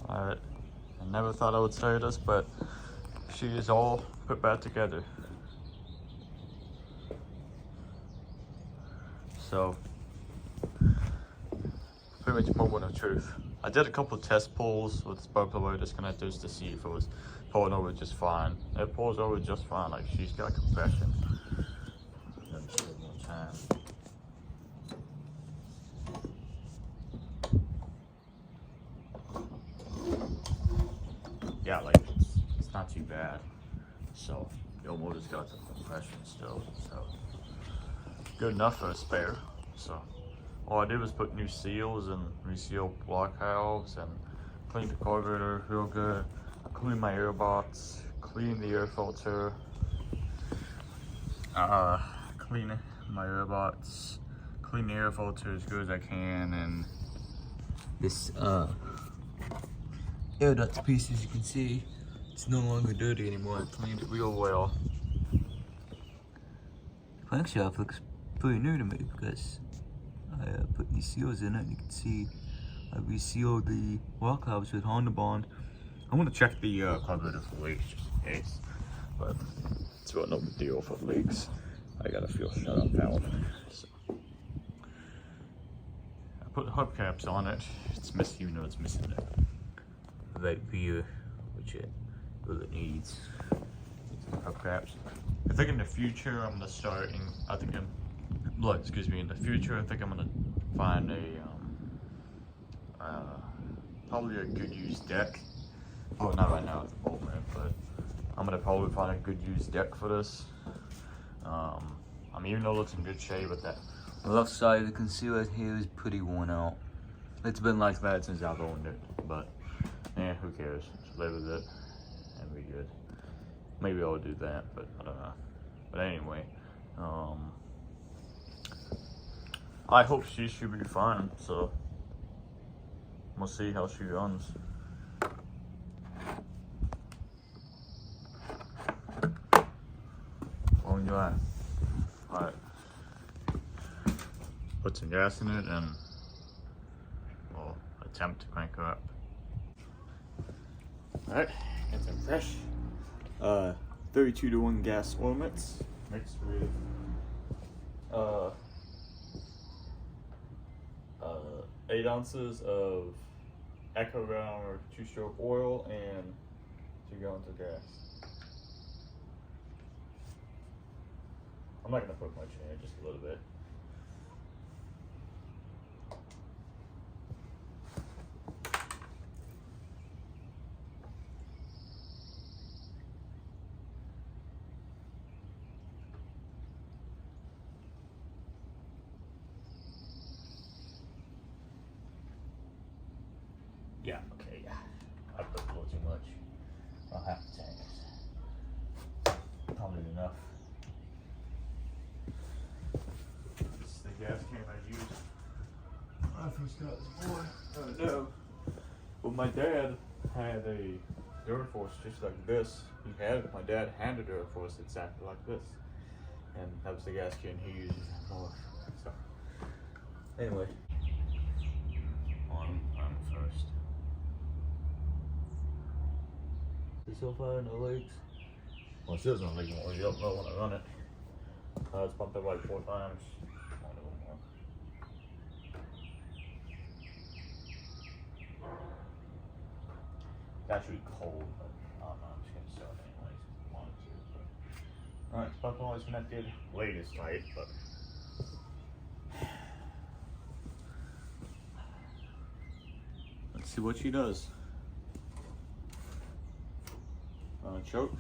Alright, I never thought I would say this, but she is all put back together. So, pretty much moment of truth. I did a couple test pulls with this boat blower just to see if it was pulling over just fine. It pulls over just fine, like she's got compression. Let me see it one time. Yeah, like it's not too bad. So the old motor's got some compression still, so good enough for a spare. So all I did was put new seals and reseal block valves and clean the carburetor real good, clean my air box, clean the air filter, clean my air box, clean the air filter as good as I can, and this air duct piece, as you can see, it's no longer dirty anymore. I cleaned it real well. The crankshaft looks pretty new to me because I put these seals in it, and you can see I resealed the block valves with Honda Bond. I'm gonna check the carburetor for leaks just in case, but it's about no big deal for leaks. I got a fuel shut-off valve. So I put the hubcaps on it. It's missing, even though it's missing it right here, which it really needs. Hubcaps. I think in the future I'm gonna start. In the future I think I'm gonna find a probably a good used deck. Oh, not right now at the moment, but I'm gonna probably find a good used deck for this. I mean, even though it looks in good shape, but that left side of the concealer here is pretty worn out. It's been like that since I've owned it, but yeah, who cares? Just live with it and be good. Maybe I'll do that, but I don't know. But anyway, I hope she should be fine, so we'll see how she runs. Oh yeah. Alright. Put some gas in it and we'll attempt to crank her up. Alright, got some fresh 32-to-1 gas oil mix mixed with 8 ounces of Echo Round or 2-stroke oil and 2 gallons of gas. I'm not gonna put much in it, just a little bit. Yeah, okay, yeah. I put a little too much. I'll have to tank it. Probably enough. This is the gas can I used when I first got this boy. No. Well, my dad had a Durforce just like this. He had it. My dad handed her a Durforce exactly like this. And that was the gas can he used. So, anyway. On first. Is it so far in the legs? Well, it says on the legs, you don't know when I run it. It's pumped up like 4 times. It's actually cold, but I don't know, I'm just gonna start anyways if I wanted to. Alright, it's pumped always connected. Latest light, but let's see what she does. Choke.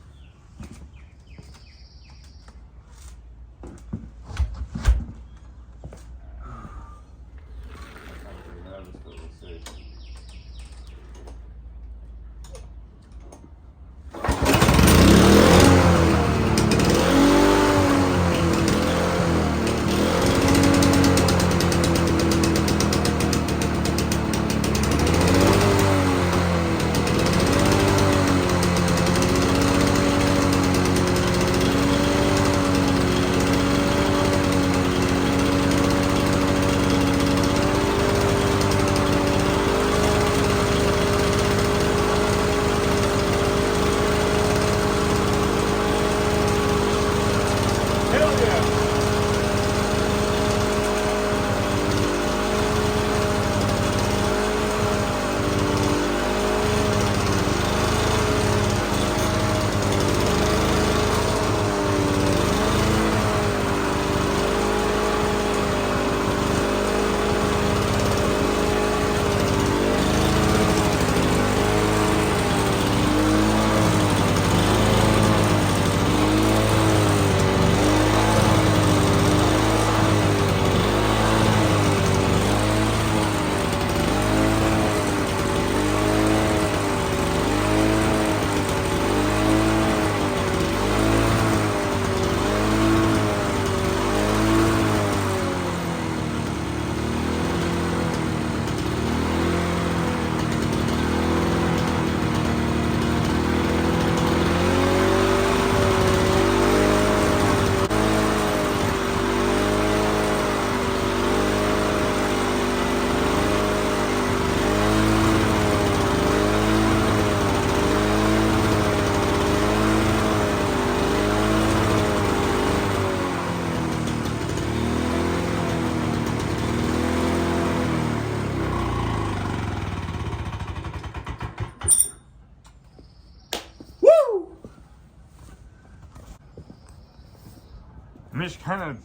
mean, it's kind of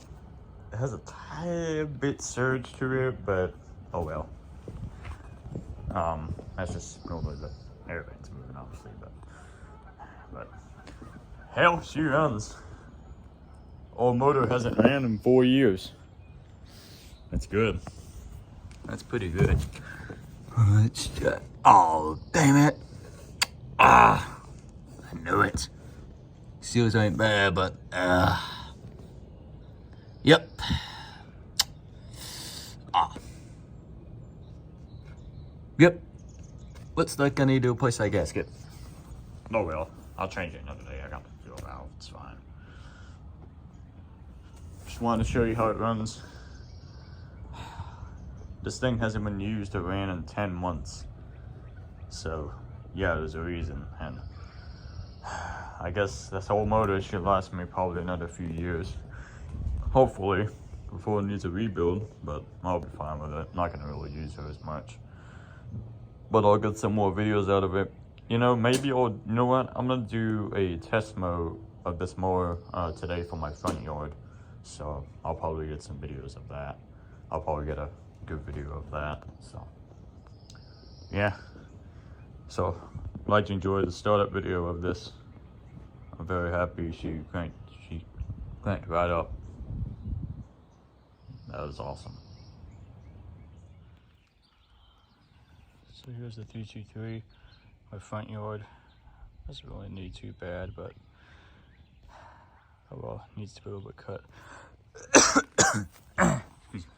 has a tiny bit surge to it, but oh well. That's just normally the air vents moving, obviously, but hell, she runs. Old motor hasn't ran in 4 years. That's good. That's pretty good. Let's just, oh, damn it. Ah, I knew it. Seals ain't bad, but, yep. Ah. Yep. Looks like I need to replace that gasket. Oh well, I'll change it another day. I got the fuel valve, it's fine. Just wanted to show you how it runs. This thing hasn't been used or ran in 10 months. So, yeah, there's a reason. And I guess this whole motor should last me probably another few years. Hopefully, before it needs a rebuild, but I'll be fine with it. Not gonna really use her as much. But I'll get some more videos out of it. You know, maybe you know what? I'm gonna do a test mode of this mower today for my front yard. So I'll probably get some videos of that. I'll probably get a good video of that. So yeah. So I'd like to enjoy the startup video of this. I'm very happy she cranked right up. That was awesome. So here's the 323, my front yard. Doesn't really need too bad, but oh well, needs to be a little bit cut. Excuse me.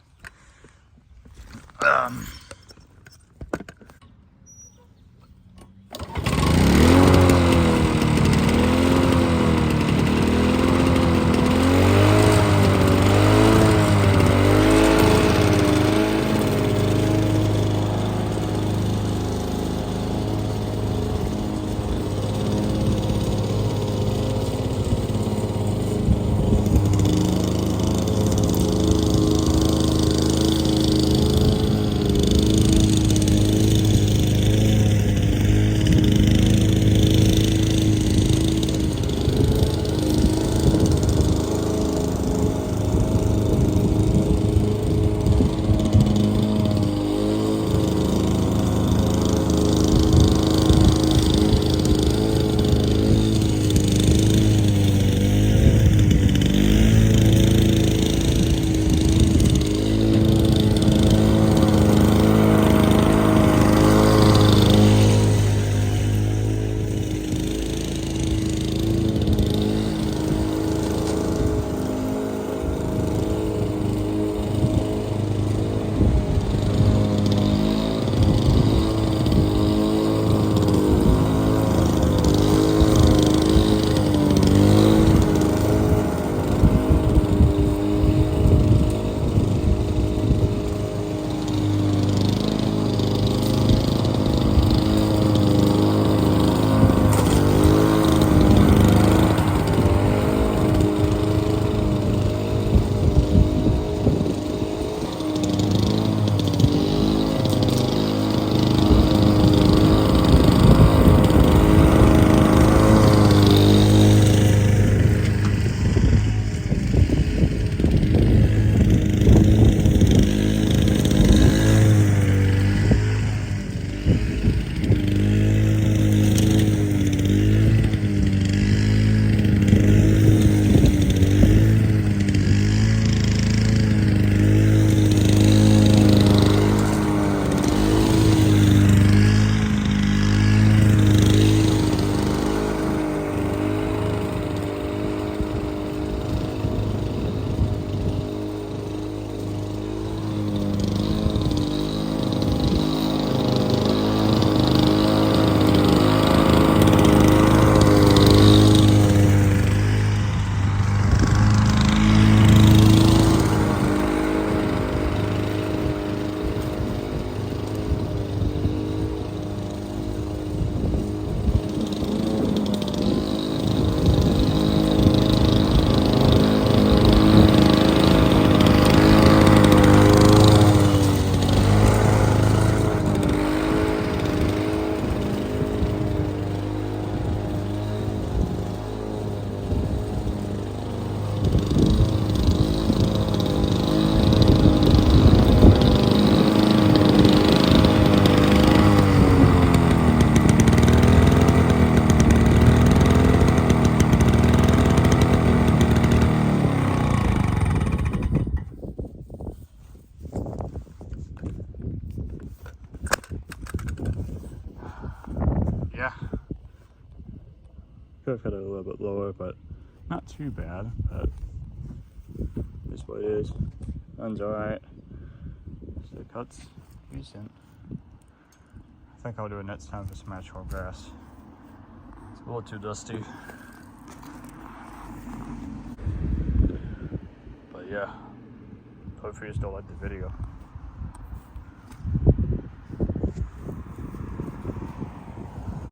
Could have cut it a little bit lower, but not too bad. But this is what it is. Runs alright. So the cut's decent. I think I'll do it next time for some actual grass. It's a little too dusty. But yeah, hopefully you still like the video.